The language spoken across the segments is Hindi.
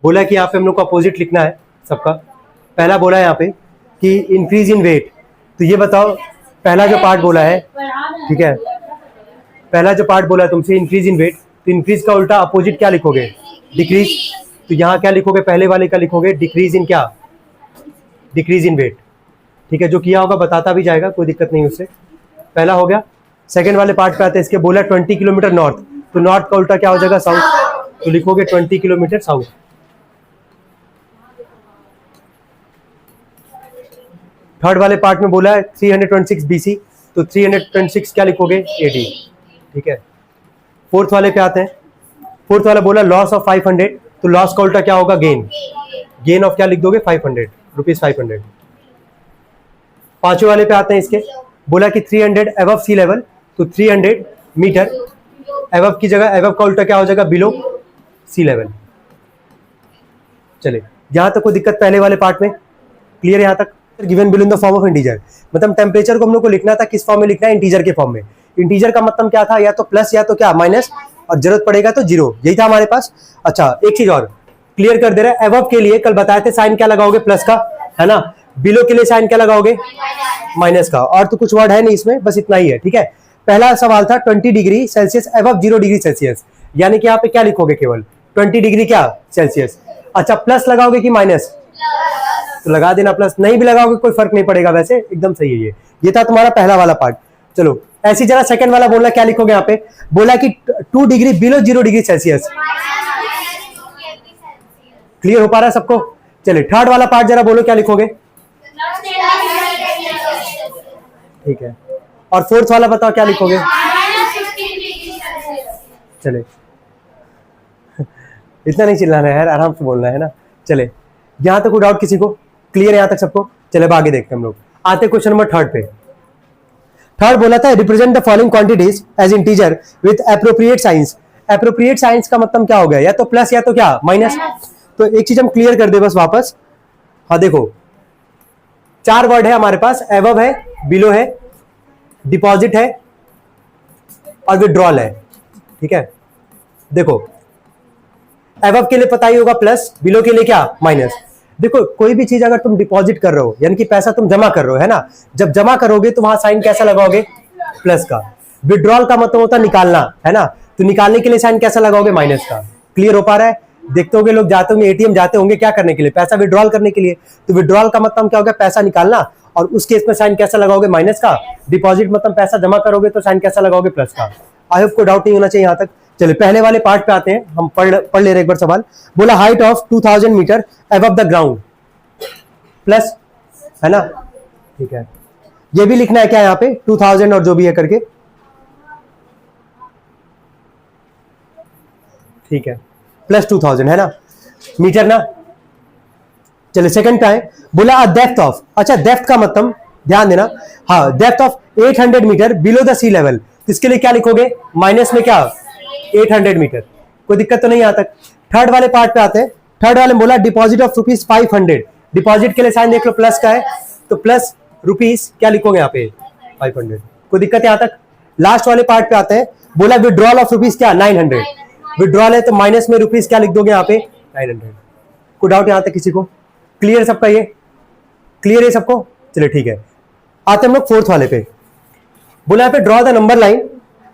बोला कि यहाँ पे हम लोग को अपोजिट लिखना है सबका। पहला बोला है यहाँ पे कि इंक्रीज इन वेट, तो ये बताओ पहला जो पार्ट बोला है, ठीक है, पहला जो पार्ट बोला है तुमसे इंक्रीज इन वेट, तो इंक्रीज का उल्टा अपोजिट क्या लिखोगे? डिक्रीज। तो यहाँ क्या लिखोगे? पहले वाले का लिखोगे डिक्रीज इन क्या? डिक्रीज इन वेट, ठीक है। जो किया होगा बताता भी जाएगा, कोई दिक्कत नहीं उससे। पहला हो गया। सेकंड वाले पार्ट पे आते हैं, इसके बोला 20 किलोमीटर नॉर्थ, तो नॉर्थ का उल्टा क्या हो जाएगा? साउथ, तो लिखोगे 20 किलोमीटर साउथ। थर्ड वाले पार्ट में बोला है 326 BC, तो 326 क्या लिखोगे? AD, ठीक है। फोर्थ वाले पे आते हैं। फोर्थ वाला बोला लॉस ऑफ 500, तो लॉस का उल्टा क्या होगा? गेन। गेन ऑफ क्या लिख दोगे? 500 रुपीज, 500। पांचवें वाले पे आते हैं, इसके बोला कि 300 अबव सी लेवल, तो 300 मीटर अबव की जगह अबव का उल्टा क्या हो जाएगा? बिलो सी लेवल। चले, यहां तक कोई दिक्कत पहले वाले पार्ट में क्लियर है? यहां तक given below in the form of integer, मतलब टेम्परेचर को हम लोग को लिखना था किस फॉर्म में लिखना है? इंटीजर के फॉर्म में। इंटीजर का मतलब क्या था? या तो प्लस या तो क्या माइनस, और जरूरत पड़ेगा तो जीरो, यही था हमारे पास। अच्छा, एक चीज और क्लियर कर दे रहा है, अबव के लिए कल बताए थे साइन क्या लगाओगे? प्लस का, है ना। बिलो के लिए साइन क्या लगाओगे? माइनस का। और तो कुछ वर्ड है नहीं इसमें, बस इतना ही है, ठीक है। पहला सवाल था 20 degree Celsius above 0 degree Celsius, यानी कि यहाँ पे क्या लिखोगे? केवल 20 डिग्री क्या? सेल्सियस। अच्छा, प्लस लगाओगे कि माइनस? तो लगा देना प्लस, नहीं भी लगाओगे कोई फर्क नहीं पड़ेगा, वैसे एकदम सही है ये था तुम्हारा पहला वाला पार्ट। चलो ऐसी जरा सेकंड वाला बोला, क्या लिखोगे यहाँ पे? बोला कि 2 degree below 0 degree Celsius. Clear हो पा रहा है सबको? चलिए थर्ड वाला पार्ट जरा बोलो, क्या लिखोगे? ठीक है। और फोर्थ वाला बताओ क्या लिखोगे? चले इतना नहीं चिल्लाना है यार, आराम से बोलना है ना। चले, यहां तक कोई डाउट किसी को? क्लियर है यहां तक सबको? चले अब आगे देखते हैं हम लोग। आते क्वेश्चन नंबर थर्ड पे। थर्ड बोला था represent the following quantities as integer with appropriate signs. Appropriate signs का मतलब क्या हो गया? या तो प्लस या तो क्या? माइनस। तो एक चीज हम क्लियर कर दे बस वापस। हाँ देखो, 4 वर्ड है हमारे पास, एवब है, बिलो है, डिपॉजिट है और विड्रॉल है, ठीक है। देखो एवब के लिए पता ही होगा प्लस, बिलो के लिए क्या? माइनस। देखो कोई भी चीज अगर तुम डिपॉजिट कर रहे हो, यानी कि पैसा तुम जमा कर रहे हो, है ना, जब जमा करोगे तो वहां साइन कैसा लगाओगे? प्लस का। विड्रॉल का मतलब होता है निकालना, है ना, तो निकालने के लिए साइन कैसा लगाओगे? माइनस का। क्लियर हो पा रहा है? देखते होंगे लोग जाते होंगे एटीएम जाते होंगे क्या करने के लिए? पैसा विड्रॉल करने के लिए। तो विड्रॉल का मतलब क्या होगा? पैसा निकालना, और उस केस में साइन कैसा लगाओगे? माइनस का। डिपॉजिट मतलब पैसा जमा करोगे तो साइन कैसा लगाओगे? प्लस का। आई होप को डाउट नहीं होना चाहिए यहां तक। चलिए पहले वाले पार्ट पे आते हैं, हम पढ़ ले रहे हैं एक बार सवाल। बोला height of 2000 meter above the ground, plus, है ना, ठीक है। ये भी लिखना है क्या यहाँ पे? 2000 और जो भी है करके, ठीक है, प्लस 2000, है ना, मीटर ना। चलिए सेकंड पे आए। बोला डेप्थ ऑफ, अच्छा डेप्थ का मतलब ध्यान देना, हाँ, depth of 800 meter below the sea level, इसके लिए क्या लिखोगे? माइनस में क्या? 800 मीटर। कोई दिक्कत तो नहीं यहाँ तक। थर्ड वाले पार्ट पे आते हैं। थर्ड वाले में बोला डिपॉजिट ऑफ ₹500, डिपॉजिट के लिए साइन देख लो प्लस का है, तो प्लस रुपीस क्या लिखोगे यहाँ पे? 500। कोई दिक्कत यहाँ तक? लास्ट वाले पार्ट पे आते हैं। बोला विड्रॉल ऑफ रुपीस क्या? 900, विड्रॉल है तो माइनस में रुपीस क्या लिख दोगे यहाँ पे? 900। कोई डाउट यहाँ तक किसी को? क्लियर सबका? ये क्लियर है सबको? चलिए ठीक है, आते हम लोग फोर्थ वाले पे। बोला यहाँ पे draw the number line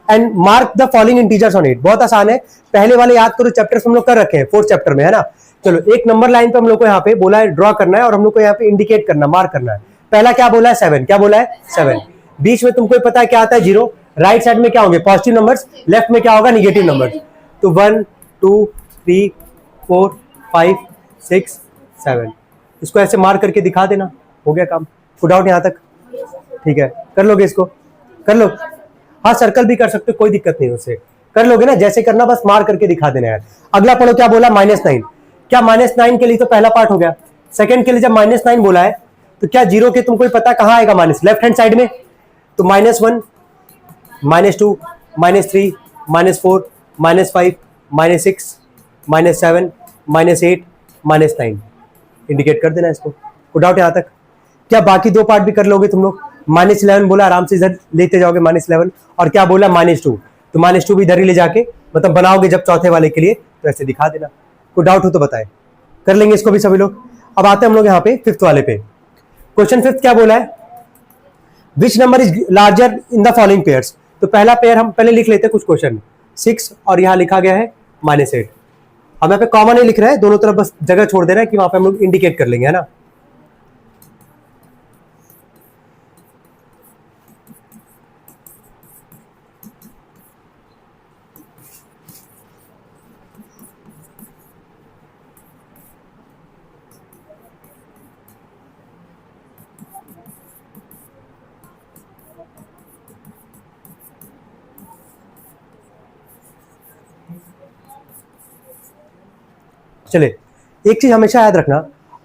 and mark the following integers on it. बहुत आसान है, पहले वाले याद करो, चैप्टर्स हम लोग कर रखे हैं फोर्थ चैप्टर में, है ना। चलो एक नंबर लाइन पे हम लोग को यहाँ पे बोला है ड्रॉ करना है, और हम लोग को यहाँ पे इंडिकेट करना, मार्क करना है। पहला क्या बोला है? 7। क्या बोला है? 7। बीच में तुमको पता है क्या आता है? 0। राइट साइड में क्या होंगे? पॉजिटिव नंबर्स, लेफ्ट में क्या होगा? Negative numbers. तो 1 2 3 4 5 6 7, इसको ऐसे मार्क करके दिखा देना, हो गया काम। पुट आउट यहाँ तक, ठीक है, कर लोगे इसको? कर लो, हाँ सर्कल भी कर सकते हो, कोई दिक्कत नहीं, उससे कर लोगे ना, जैसे करना, बस मार्क करके दिखा देना यार। अगला पढ़ो, क्या बोला? -9। क्या -9 के लिए तो पहला पार्ट हो गया। सेकंड के लिए जब -9 बोला है तो क्या 0 के तुमको पता कहां आएगा? माइनस, लेफ्ट हैंड साइड में, तो -1 -2 -3 -4 -5 -6 -7 -8 -9, इंडिकेट कर देना इसको। कोई डाउट यहाँ तक? क्या बाकी 2 पार्ट भी कर लोगे तुम लोग? -11 बोला, आराम से इधर लेते जाओगे -11, और क्या बोला? -2, तो -2 भी इधर ही ले जाके मतलब बनाओगे जब चौथे वाले के लिए, तो ऐसे दिखा देना। कोई डाउट हो तो बताए। कर लेंगे इसको भी सभी लोग। अब आते हैं हम लोग यहाँ पे फिफ्थ वाले पे। क्वेश्चन फिफ्थ क्या बोला है, which number is larger in the following pairs. तो पहला पेयर हम पहले लिख लेते हैं कुछ क्वेश्चन, 6 और यहाँ लिखा गया है -8। हम यहाँ पे कॉमन ही लिख रहे हैं, दोनों तरफ बस जगह छोड़ दे रहे हैं कि वहां पे हम लोग इंडिकेट कर लेंगे, है ना। चले, एक चीज हमेशा याद रखना,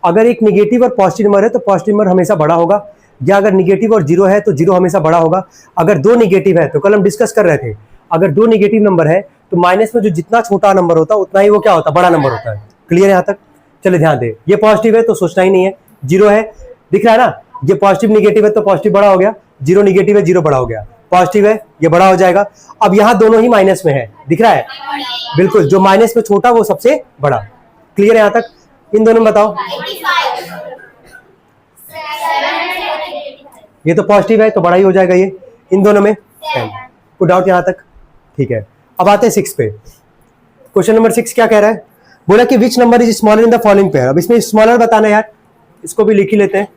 अगर एक निगेटिव और पॉजिटिव नंबर है तो पॉजिटिव नंबर हमेशा बड़ा होगा, या अगर निगेटिव और जीरो है तो जीरो हमेशा बड़ा होगा। अगर दो निगेटिव है तो कल हम डिस्कस कर रहे थे, अगर दो निगेटिव नंबर है तो माइनस में जो जितना छोटा नंबर होता है उतना ही वो क्या होता है, बड़ा नंबर होता है। क्लियर है यहाँ तक? चले ध्यान दे, ये पॉजिटिव है तो सोचना ही नहीं है, जीरो है, दिख रहा है ना, ये पॉजिटिव निगेटिव है तो पॉजिटिव बड़ा हो गया, जीरो निगेटिव है जीरो बड़ा हो गया, पॉजिटिव है ये बड़ा हो जाएगा। अब यहाँ दोनों ही माइनस में है, दिख रहा है, बिल्कुल, जो माइनस में छोटा वो सबसे बड़ा। क्लियर है यहाँ तक? इन दोनों में बताओ, ये तो पॉजिटिव है तो बड़ा ही हो जाएगा ये, इन दोनों में 10। कोई डाउट यहाँ तक? ठीक है, अब आते हैं 6 पे। क्वेश्चन नंबर 6 क्या कह रहा है, बोला कि which number is smaller in the following pair. अब इसमें स्मॉलर बताना यार, इसको भी लिख ही लेते हैं।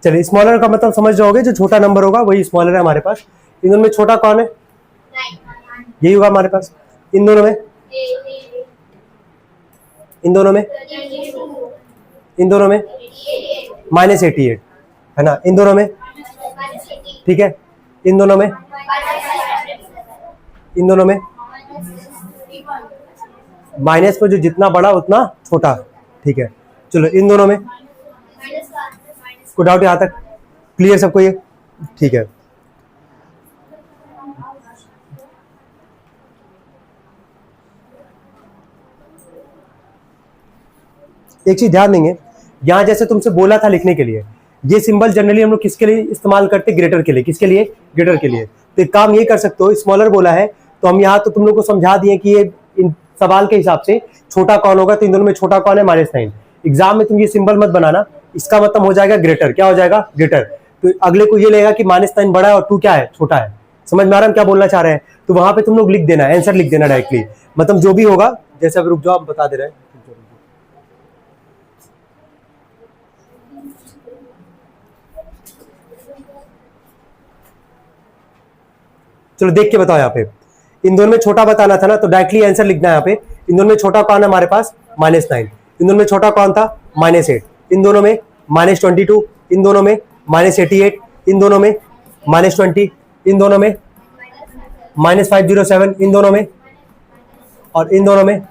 चलिए, स्मॉलर का मतलब समझ जाओगे, जो छोटा नंबर होगा वही स्मॉलर है हमारे पास। इन दोनों में छोटा कौन है, यही होगा हमारे पास। इन दोनों में, इन दोनों में, इन दोनों में -88 है ना, इन दोनों में, ठीक है, इन दोनों में, इन दोनों में माइनस में जो जितना बड़ा उतना छोटा, ठीक है। चलो इन दोनों में, कोई डाउट यहाँ तक? क्लियर सबको ये? ठीक है, एक चीज ध्यान देंगे, यहां जैसे तुमसे बोला था लिखने के लिए, ये सिंबल जनरली हम लोग किसके लिए इस्तेमाल करते हैं, ग्रेटर के लिए। किसके लिए? ग्रेटर के लिए। तो एक काम ये कर सकते हो, स्मॉलर बोला है तो हम यहाँ तो तुम लोग को समझा दिए कि ये इन सवाल के हिसाब से छोटा कौन होगा, तो इन दोनों में छोटा कौन है, -9। एग्जाम में तुम ये सिंबल मत बनाना, इसका मतलब हो जाएगा ग्रेटर। क्या हो जाएगा? ग्रेटर। तो अगले को ये लगेगा कि -9 बड़ा है और 2 क्या है, छोटा है। समझ में आ रहा है हम क्या बोलना चाह रहे हैं? तो वहां पे तुम लोग लिख देना, आंसर लिख देना डायरेक्टली, मतलब जो भी होगा। जैसे अब रुक जाओ, आप बता दे रहे हैं। चलो देख के बताओ, यहाँ पे इन दोनों में छोटा बताना था ना, तो डायरेक्टली आंसर लिखना है यहाँ पे। इन दोनों में छोटा कौन है हमारे पास? -9। इन दोनों में छोटा कौन था? -8। इन दोनों में -22। इन दोनों में -88। इन दोनों में -20। इन दोनों में -507। इन दोनों में, और इन दोनों में।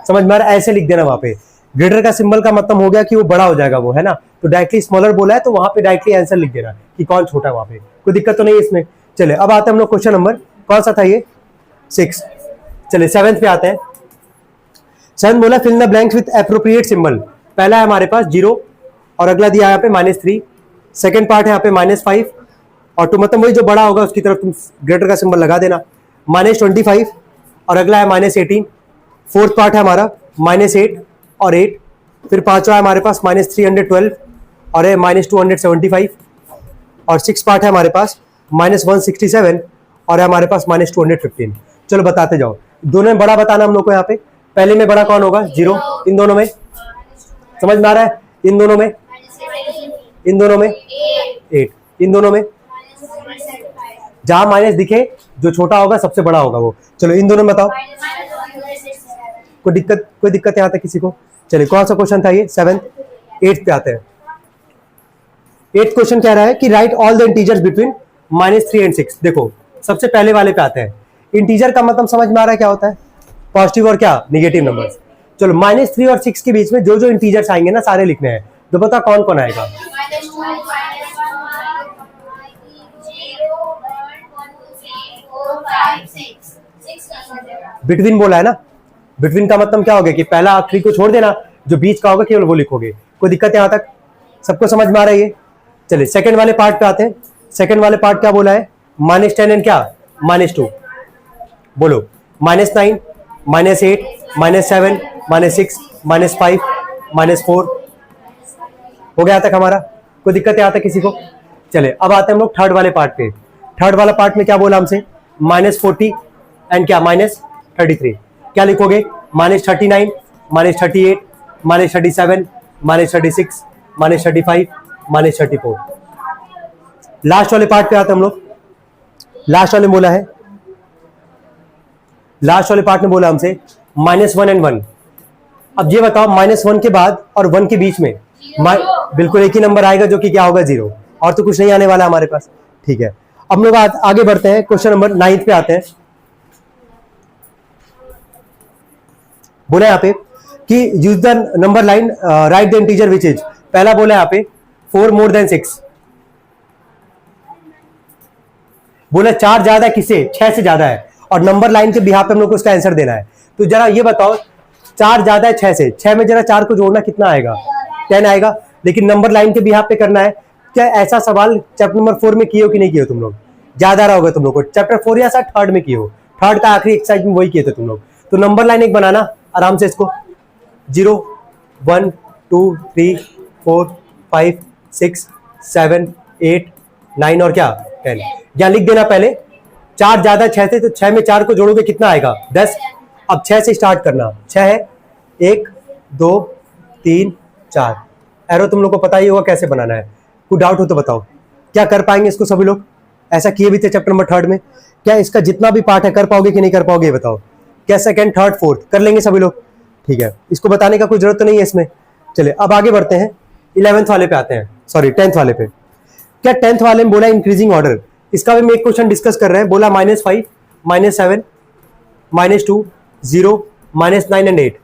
समझ में आ रहा है? ऐसे लिख देना वहां पे। ग्रेटर का सिंबल का मतलब हो गया कि वो बड़ा हो जाएगा वो, है ना। तो डायरेक्टली स्मॉलर बोला है तो वहां पे डायरेक्टली आंसर लिख देना कि कौन छोटा है वहां पे, कोई दिक्कत तो नहीं है इसमें। चले अब आते हैं हम लोग क्वेश्चन नंबर, कौन सा था ये? 6। चले 7th पे आते हैं। 7 बोला fill the blanks with appropriate symbol. पहला है हमारे पास 0 और अगला दिया यहाँ पे -3। सेकंड पार्ट है यहाँ पे -5 और तो मतलब वही जो बड़ा होगा उसकी तरफ तुम ग्रेटर का सिंबल लगा देना। -25 और अगला है -18। फोर्थ पार्ट है हमारा -8 और 8। फिर पांचवा है हमारे पास -312 और है -275 और 6 पार्ट है हमारे पास -167 और है हमारे पास -215। चलो बताते जाओ, दोनों में बड़ा बताना हम लोग को। यहाँ पे पहले में बड़ा कौन होगा? 0। इन दोनों में, समझ में आ रहा है? इन दोनों में, इन दोनों में 8। इन दोनों में जहां माइनस दिखे जो छोटा होगा सबसे बड़ा होगा वो। चलो इन दोनों में बताओ, कोई दिक्कत यहाँ तक किसी को? चलिए कौन सा क्वेश्चन था ये? 7th। 8th पे आते हैं। 8th क्वेश्चन कह रहा है कि right all the integers between -3 and 6। देखो सबसे पहले वाले पे आते हैं। इंटीजर का मतलब समझ में आ रहा है क्या होता है? पॉजिटिव और क्या? Negative number. चलो -3 और 6 के बीच में जो जो इंटीजर्स आएंगे ना सारे लिखने हैं, तो पता कौन कौन आएगा। बिटवीन बोला है ना, बिटवीन का मतलब क्या हो गया कि पहला आखिरी को छोड़ देना, जो बीच का होगा केवल वो लिखोगे। कोई दिक्कत यहाँ तक सबको समझ में आ रहा है ये? चलिए सेकंड वाले पार्ट पे आते हैं। सेकंड वाले पार्ट क्या बोला है, -10 एंड क्या -2, बोलो -9, -8, -7, -6, -5, -4 हो गया तक हमारा। कोई दिक्कत है यहाँ तक किसी को? चले अब आते हैं हम लोग थर्ड वाले पार्ट पे। थर्ड वाला पार्ट में क्या बोला हमसे, -40 एंड क्या -33। क्या लिखोगे, -39, -38, -37, -36, -35, -34। लास्ट वाले पार्ट पे आते हैं हम लोग। लास्ट वाले बोला है, लास्ट वाले पार्ट में बोला हमसे -1 एंड 1। अब ये बताओ -1 के बाद और 1 के बीच में बिल्कुल एक ही नंबर आएगा जो कि क्या होगा 0, और तो कुछ नहीं आने वाला हमारे पास। ठीक है, अब हम लोग आगे बढ़ते हैं, क्वेश्चन नंबर 9 पे आते हैं। बोला यहाँ पे कि use the number line, right the integer which is. पहला बोला यहाँ पे 4 मोर देन 6। बोला 4 ज्यादा किसे, 6 से ज्यादा है, और नंबर लाइन के बिहाफ पे हम लोग को इसका आंसर देना है। तो जरा ये बताओ 4 ज्यादा है 6 से, 6 में जरा 4 को जोड़ना कितना आएगा, 10 आएगा। लेकिन नंबर लाइन के बिहाफ पे करना है। क्या ऐसा सवाल चैप्टर नंबर 4 में किए हो कि नहीं किए तुम लोग? ज्यादा रहा होगा तुम लोग को, चैप्टर 4 या शायद थर्ड में किए हो, थर्ड का आखिरी एक्सरसाइज में वही किए थे तुम लोग। तो नंबर लाइन एक बनाना आराम से, इसको 0, 1, 2, 3, 4, 5, 6, 7, 8, 9 और क्या 10। या लिख देना पहले 4 ज्यादा 6 से, तो 6 में 4 को जोड़ोगे कितना आएगा 10। अब 6 से स्टार्ट करना, 6 है, 1, 2, 3, 4। एरो तुम लोग को पता ही होगा कैसे बनाना है। कोई डाउट हो तो बताओ, क्या कर पाएंगे इसको सभी लोग? ऐसा किए भी थे चैप्टर नंबर 3 में। क्या इसका जितना भी पार्ट है कर पाओगे कि नहीं कर पाओगे ये बताओ? क्या सेकंड, थर्ड, फोर्थ कर लेंगे सभी लोग? ठीक है, इसको बताने का कोई जरूरत तो नहीं है इसमें। चलिए अब आगे बढ़ते हैं, 11th वाले पे आते हैं, सॉरी 10th वाले पे। क्या 10th वाले में बोला इंक्रीजिंग ऑर्डर, इसका भी मैं एक क्वेश्चन डिस्कस कर रहे हैं। बोला -5, -7, -2, 0, -9 एंड 8।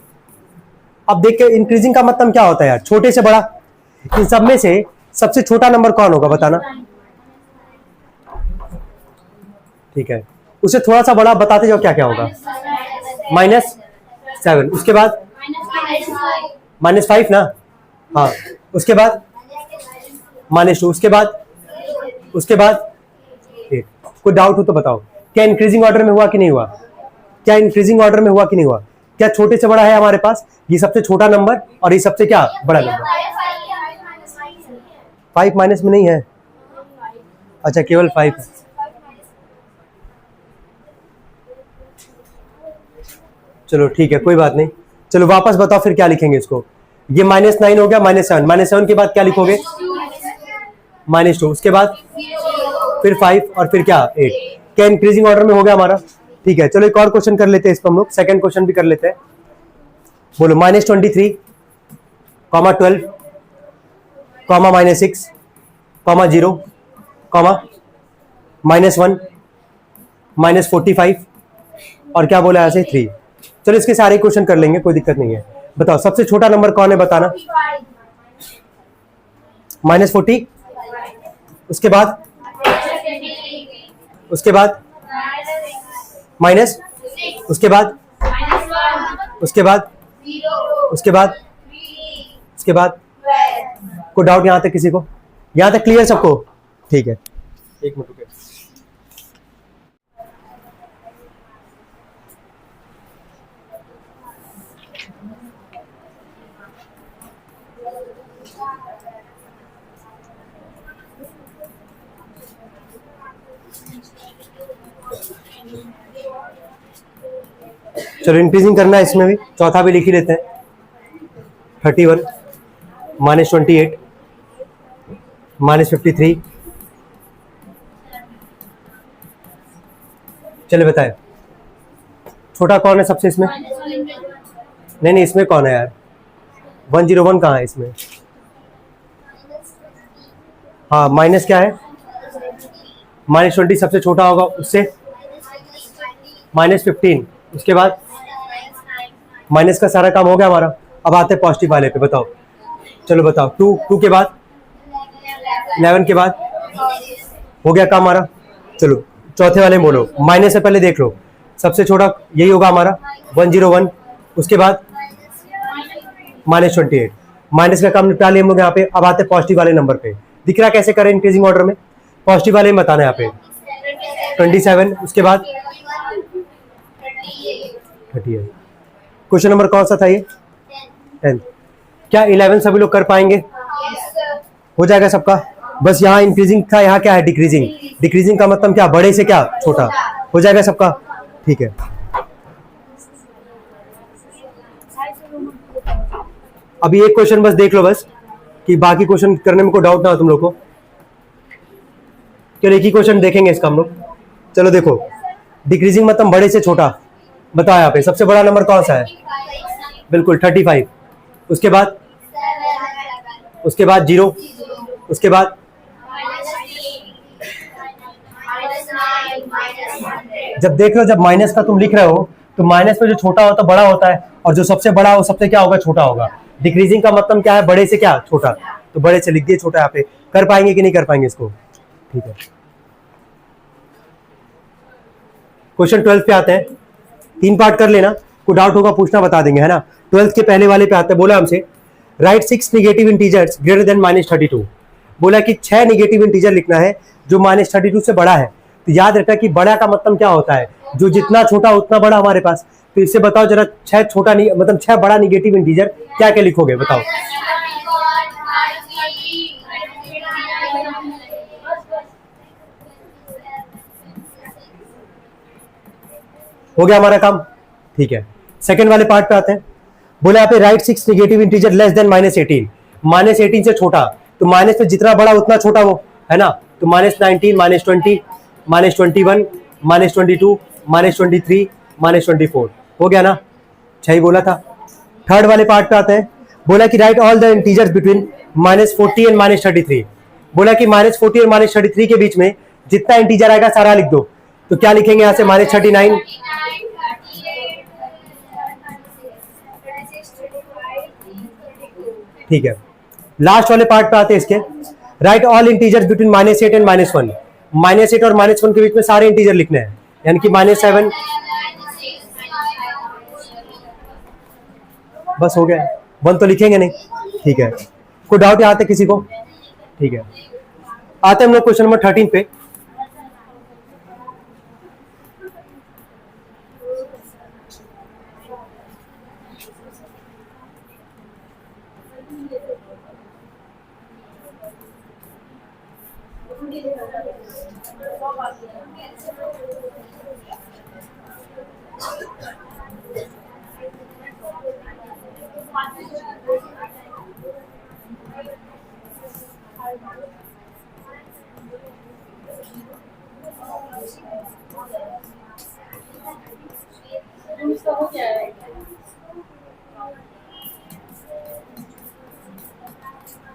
अब देखिए इंक्रीजिंग का मतलब क्या होता है यार, छोटे से बड़ा। इन सब में से सबसे छोटा नंबर कौन होगा बताना? ठीक है, उसे थोड़ा सा बड़ा बताते जाओ क्या क्या होगा। -7, उसके बाद -5 ना, हाँ, उसके बाद -2, उसके बाद 8। कोई डाउट हो तो बताओ, क्या इंक्रीजिंग ऑर्डर में हुआ कि नहीं हुआ? क्या इंक्रीजिंग ऑर्डर में हुआ कि नहीं हुआ? क्या छोटे से बड़ा है हमारे पास, ये सबसे छोटा नंबर और ये सबसे क्या बड़ा नंबर? 5 माइनस में नहीं है, अच्छा केवल 5 है। चलो ठीक है कोई बात नहीं। चलो वापस बताओ फिर क्या लिखेंगे इसको। ये -9 हो गया, -7, -7 के बाद क्या लिखोगे? -2, उसके बाद फिर 5 और फिर क्या 8। क्या इंक्रीजिंग ऑर्डर में हो गया हमारा? ठीक है, चलो एक और क्वेश्चन कर लेते हैं इस पर हम लोग, सेकंड क्वेश्चन भी कर लेते हैं। बोलो -23, -12, -6, -0, -1, -45 और क्या बोला ऐसे 3। चलो इसके सारे क्वेश्चन कर लेंगे, कोई दिक्कत नहीं है। बताओ सबसे छोटा नंबर कौन है बताना? -40, उसके बाद माइनस, उसके बाद कोई डाउट यहां तक किसी को? यहां तक क्लियर सबको? ठीक है, एक मिनट रुकिए। चलो इंक्रीजिंग करना है इसमें भी, चौथा भी लिख ही लेते हैं। 31, -28, -53। चले बताए छोटा कौन है सबसे इसमें? नहीं इसमें कौन है यार? 101 कहाँ है इसमें? हाँ माइनस क्या है? -20 सबसे छोटा होगा, उससे -15, उसके बाद माइनस का सारा काम हो गया हमारा। अब आते हैं पॉजिटिव वाले पे, बताओ, चलो बताओ। 2 के बाद 11 के बाद हो गया काम हमारा। चलो चौथे वाले में बोलो, माइनस से पहले देख लो, सबसे छोटा यही होगा हमारा 101। उसके बाद -28, माइनस का काम निपटा लिया हम लोग यहाँ पे। अब आते हैं पॉजिटिव वाले नंबर पे, दिख रहा कैसे करें इंक्रीजिंग ऑर्डर में। पॉजिटिव वाले में बताना यहाँ पे 27, उसके बाद 38। क्वेश्चन नंबर कौन सा था ये? 10। क्या 11 सभी लोग कर पाएंगे? हो जाएगा सबका। बस यहाँ इंक्रीजिंग था, यहाँ क्या है डिक्रीजिंग। डिक्रीजिंग का मतलब क्या, बड़े से क्या छोटा। हो जाएगा सबका, ठीक है। अभी एक क्वेश्चन बस देख लो बस, कि बाकी क्वेश्चन करने में कोई डाउट ना हो तुम लोग को। चलो एक ही क्वेश्चन देखेंगे इसका हम लोग। चलो देखो, डिक्रीजिंग मतलब बड़े से छोटा। बताओ यहाँ पे सबसे बड़ा नंबर कौन सा है? बिल्कुल 35। उसके बाद 0, उसके बाद जब देख लो, जब माइनस का तुम लिख रहे हो तो माइनस में जो छोटा होता है बड़ा होता है, और जो सबसे बड़ा हो सबसे क्या होगा, छोटा होगा। डिक्रीजिंग का मतलब क्या है, बड़े से क्या छोटा, तो बड़े से लिख दिए छोटा। यहाँ पे कर पाएंगे कि नहीं कर पाएंगे इसको, ठीक है। क्वेश्चन 12 पे आते हैं, 3 पार्ट कर लेना, कोई डाउट होगा पूछना, बता देंगे, है ना। 12 के पहले वाले पे आते हैं, बोला हमसे right 6 negative integers greater than -32। बोला कि 6 नेगेटिव इंटीजर लिखना है जो -32 से बड़ा है। तो याद रखना कि बड़ा का मतलब क्या होता है, जो जितना छोटा उतना बड़ा हमारे पास। तो इससे बताओ जरा, 6 छोटा मतलब 6 बड़ा नेगेटिव इंटीजर क्या क्या लिखोगे, बताओ। हो गया हमारा काम, ठीक है। सेकंड वाले पार्ट पे आते हैं, बोले यहाँ पे right 6 negative integer less than -18। -18 से छोटा, तो माइनस में जितना बड़ा उतना छोटा वो, है ना। तो -19, -20, -21, -22, -23, -24। हो गया ना, 6 ही बोला था। थर्ड वाले पार्ट पे आते हैं, बोला कि right all the integers between -40 and -33। बोला कि -40 और -33 के बीच में जितना इंटीजर आएगा सारा लिख दो। तो क्या लिखेंगे यहाँ से, -39, ठीक है। लास्ट वाले पार्ट पे आते हैं इसके, right all integers between -8 and -1। -8 और -1 के बीच में सारे इंटीजर लिखने हैं, यानी कि -7। बस हो गया, 1 तो लिखेंगे नहीं, ठीक है। कोई डाउट यहाँ तक किसी को, ठीक है। आते हैं हम लोग क्वेश्चन नंबर 13 पे।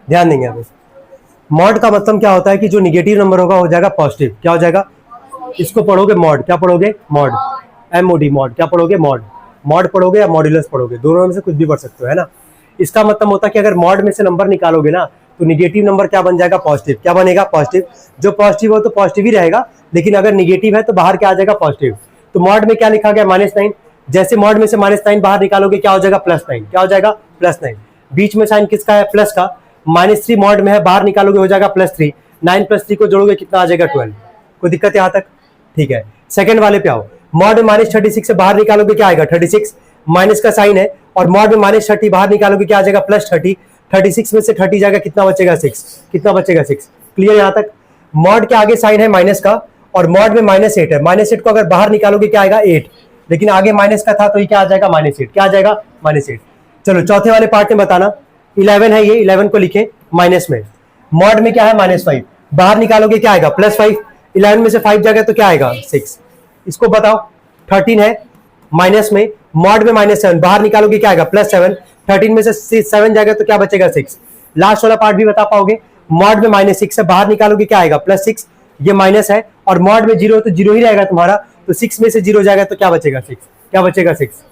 ध्यान देंगे आप। मॉड का मतलब क्या होता है कि जो निगेटिव नंबर होगा हो जाएगा पॉजिटिव। क्या हो जाएगा, इसको पढ़ोगे मॉड, क्या पढ़ोगे, मॉड, MOD, मॉड। क्या पढ़ोगे, मॉड। मॉड पढ़ोगे या मॉड्यूलस पढ़ोगे, दोनों में से कुछ भी पढ़ सकते हो, है ना। इसका मतलब होता है कि अगर मॉड में से नंबर निकालोगे ना, तो निगेटिव नंबर क्या बन जाएगा, पॉजिटिव। क्या बनेगा, पॉजिटिव। जो पॉजिटिव हो तो पॉजिटिव ही रहेगा, लेकिन अगर निगेटिव है तो बाहर क्या आ जाएगा, पॉजिटिव। तो मॉड में क्या लिखा गया, -9। जैसे मॉड में से -9 बाहर निकालोगे क्या हो जाएगा, +9। क्या हो जाएगा, +9। बीच में साइन किसका है, प्लस का। -3 मॉड में है, बाहर निकालोगे हो जाएगा +3। 9 + 3 को जोड़ोगे कितना आ जाएगा, 12। कोई दिक्कत यहाँ तक, ठीक है। सेकंड वाले पे आओ, मॉड में -36 से बाहर निकालोगे क्या आएगा, 36। माइनस का साइन है, और मॉड में -30 बाहर निकालोगे क्या आ जाएगा, +30। 36 में से 30 जाएगा, कितना बचेगा, 6। कितना बचेगा, 6। क्लियर यहाँ तक। मॉड के आगे साइन है माइनस का, और मॉड में -8 है। -8 को अगर बाहर निकालोगे क्या आएगा, 8। लेकिन आगे माइनस का था तो ये क्या आ जाएगा, -8। क्या आ जाएगा, -8। चलो चौथे वाले पार्ट में बताना, 11 है ये, 11 को लिखे माइनस में। मॉड में क्या है, -5। बाहर निकालोगे क्या आएगा, +5। 11 में से 5 जाएगा तो क्या आएगा, 6। इसको बताओ। 13 है माइनस में, मॉड में -7, बाहर निकालोगे क्या आएगा, +7। 13 में से 7 जाएगा तो क्या बचेगा, 6। लास्ट वाला पार्ट भी बता पाओगे, मॉड में -6 है, बाहर निकालोगे क्या आएगा, +6। ये माइनस है, और मॉड में 0 तो 0 ही रहेगा तुम्हारा, तो 6 में से 0 जाएगा तो क्या बचेगा, 6। क्या बचेगा, 6।